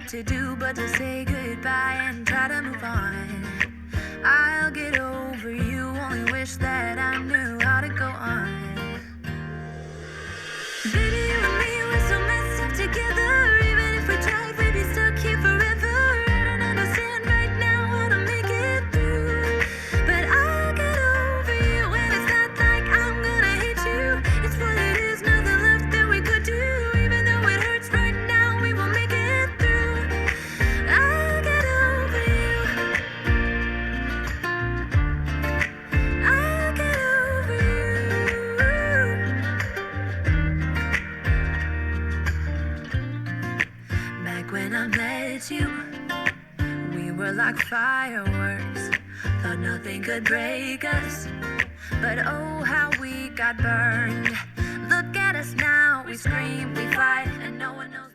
left to do but to say goodbye and try to move on. I'll get over you, only wish that I knew how to go on. Baby, you and me, we're so messed up together. Even if we tried, we'd be stuck here forever. I don't understand right now how to make it through, but I'll get over you, and it's not like I'm gonna hate you. It's what it is, nothing left that we could do. Even though it hurts right now, we will make it through. I'll get over you. I'll get over you. Back when I met you, we were like fireworks. Thought nothing could break us, but oh how we got burned. Look at us now, we scream, we fight, and no one knows.